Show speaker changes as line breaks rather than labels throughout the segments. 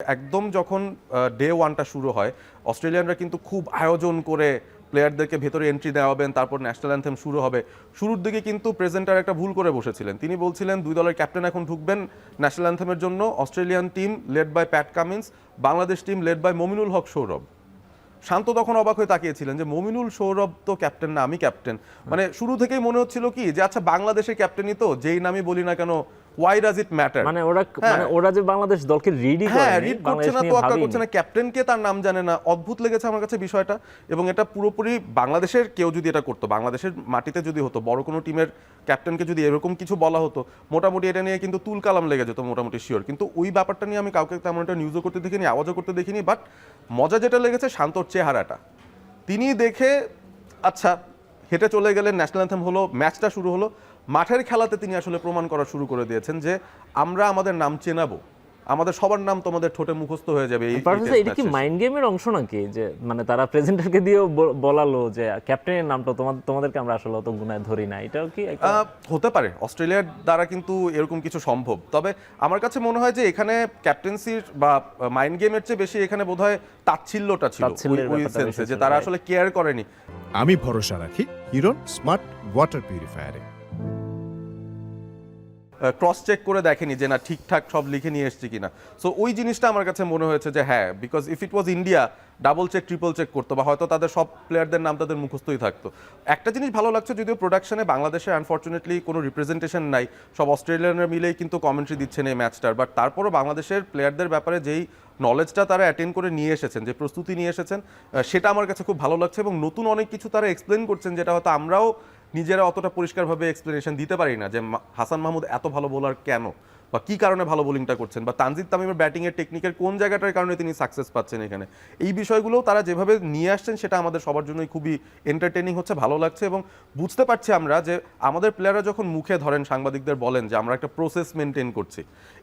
একদম যখন ডে ওয়ানটা শুরু হয় অস্ট্রেলিয়ানরা কিন্তু খুব আয়োজন করে প্লেয়ারদেরকে ভেতরে এন্ট্রি দেওয়াবেন, তারপর ন্যাশনাল অ্যান্থেম শুরু হবে। শুরুর দিকে কিন্তু প্রেজেন্টার একটা ভুল করে বসেছিলেন। তিনি বলছিলেন দুই দলের ক্যাপ্টেন এখন ঢুকবেন ন্যাশনাল অ্যান্থেমের জন্য, Australian team led by Pat Cummins, Bangladesh team led by Mominul Haque Sourav. Shanto তখন অবাক হয়ে তাকিয়েছিলেন যে মমিনুল সৌরভ তো ক্যাপ্টেন না, আমি ক্যাপ্টেন। মানে শুরু থেকেই মনে হচ্ছিল কি যে আচ্ছা বাংলাদেশের ক্যাপ্টেনই তো, যেই নামই বলি না কেন, ওয়াই ডাজ ইট ম্যাটার?
মানে ওরা যে বাংলাদেশ দলকে রিডই করে
রিড করছে না, তোয়াক্কা করছে না, ক্যাপ্টেনকে তার নাম জানে না। অদ্ভুত লেগেছে আমার কাছে বিষয়টা। এবং এটা পুরোপুরি বাংলাদেশের কেউ যদি এটা করতো, বাংলাদেশের মাটিতে যদি হতো, বড় কোনো টিমের ক্যাপ্টেনকে যদি এরকম কিছু বলা হতো, মোটামুটি এটা নিয়ে কিন্তু তুল কালাম লেগে যেত মোটামুটি শিওর। কিন্তু ওই ব্যাপারটা নিয়ে আমি কাউকে তেমন একটা নিউজও করতে দেখিনি, আওয়াজও করতে দেখিনি। বাট মজা যেটা লেগেছে শান্তর চেহারাটা। তিনি দেখে আচ্ছা হেঁটে চলে গেলেন, ন্যাশনাল অ্যান্থেম হলো, ম্যাচটা শুরু হলো। মাঠের খেলাতে তিনি আসলে প্রমাণ করা শুরু করে দিয়েছেন যে আমরা আমাদের নাম চেনাবো, আমাদের সবার নাম তোমাদের ঠোঁটে মুখস্থ হয়ে যাবে।
এটা কি মাইন্ড গেমের অংশ নাকি, যে মানে তারা প্রেজেন্টারকে দিয়েও বলালো যে ক্যাপ্টেনের নামটা তোমাদেরকে আমরা আসলে অত গুণায় ধরি না? এটাও কি
হতে পারে, অস্ট্রেলিয়ার দ্বারা কিন্তু এরকম কিছু সম্ভব। তবে আমার কাছে মনে হয় যে এখানে ক্যাপ্টেন্সির বা মাইন্ড গেমের চেয়ে বেশি এখানে বোধহয় তাচ্ছিল্যটা ছিল, ওই সেন্সে যে তারা আসলে কেয়ার করেনি।
আমি ভরসা রাখি হিরন স্মার্ট ওয়াটার পিউরিফায়ারে।
ক্রস চেক করে দেখেনি যে না ঠিকঠাক সব লিখে নিয়ে এসছে কিনা। সো ওই জিনিসটা আমার কাছে মনে হয়েছে যে হ্যাঁ, because if it was India double check triple check করতো, বা হয়তো তাদের সব প্লেয়ারদের নাম তাদের মুখস্থই থাকতো। একটা জিনিস ভালো লাগছে, যদিও প্রোডাকশনে বাংলাদেশে আনফর্চুনেটলি কোনো রিপ্রেজেন্টেশন নাই, সব অস্ট্রেলিয়ানরা মিলেই কিন্তু কমেন্ট্রি দিচ্ছেন এই ম্যাচটার। বাট তারপরও বাংলাদেশের প্লেয়ারদের ব্যাপারে যেই নলেজটা তারা অ্যাটেন্ড করে নিয়ে এসেছেন, যে প্রস্তুতি নিয়ে এসেছেন, সেটা আমার কাছে খুব ভালো লাগছে। এবং নতুন অনেক কিছু তারা এক্সপ্লেন করছেন, যেটা হয়তো আমরাও নিজেরা অতটা পরিষ্কারভাবে এক্সপ্লেনেশন দিতে পারি না, যে হাসান মাহমুদ এত ভালো বোলার কেন, বা কী কারণে ভালো বোলিংটা করছেন, বা তানজিদ তামিমের ব্যাটিংয়ের টেকনিকের কোন জায়গাটার কারণে তিনি সাকসেস পাচ্ছেন এখানে। এই বিষয়গুলোও তারা যেভাবে নিয়ে আসছেন সেটা আমাদের সবার জন্যই খুবই এন্টারটেনিং হচ্ছে, ভালো লাগছে। এবং বুঝতে পারছি আমরা যে আমাদের প্লেয়াররা যখন মুখে ধরেন, সাংবাদিকদের বলেন যে আমরা একটা প্রসেস মেনটেন করছি,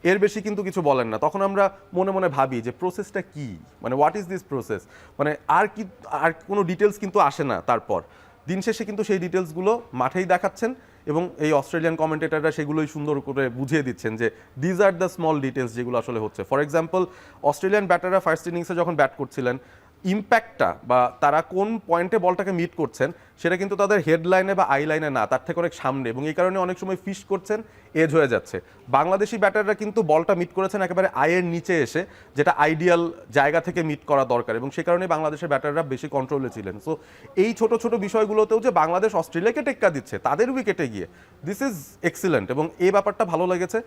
এর বেশি কিন্তু কিছু বলেন না, তখন আমরা মনে মনে ভাবি যে প্রসেসটা কি, মানে হোয়াট ইজ দিস প্রসেস, মানে আর কোনো ডিটেলস কিন্তু আসে না। তারপর দিন শেষে কিন্তু সেই ডিটেলসগুলো মাঠেই দেখাচ্ছেন, এবং এই অস্ট্রেলিয়ান কমেন্টেটাররা সেগুলোই সুন্দর করে বুঝিয়ে দিচ্ছেন যে these are the small details যেগুলো আসলে হচ্ছে। ফর এক্সাম্পল, অস্ট্রেলিয়ান ব্যাটাররা ফার্স্ট ইনিংসে যখন ব্যাট করছিলেন, ইম্প্যাক্টটা বা তারা কোন পয়েন্টে বলটাকে মিট করছেন সেটা কিন্তু তাদের হেডলাইনে বা আই লাইনে না, তার থেকে অনেক সামনে, এবং এই কারণে অনেক সময় ফিশ করছেন, এজ হয়ে যাচ্ছে। বাংলাদেশি ব্যাটাররা কিন্তু বলটা মিট করেছেন একেবারে আয়ের নিচে এসে, যেটা আইডিয়াল জায়গা থেকে মিট করা দরকার, এবং সে কারণে বাংলাদেশের ব্যাটাররা বেশি কন্ট্রোলে ছিলেন। সো এই ছোট ছোট বিষয়গুলোতেও যে বাংলাদেশ অস্ট্রেলিয়াকে টেক্কা দিচ্ছে তাদের উইকেটে গিয়ে, দিস ইজ এক্সিলেন্ট। এবং এই ব্যাপারটা ভালো লেগেছে।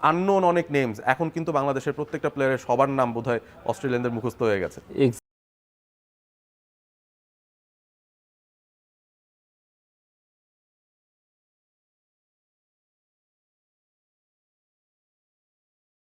আননোন অনেক নেমস, এখন কিন্তু বাংলাদেশের প্রত্যেকটা প্লেয়ারের সবার নাম বোধহয় অস্ট্রেলিয়ানদের মুখস্থ হয়ে গেছে।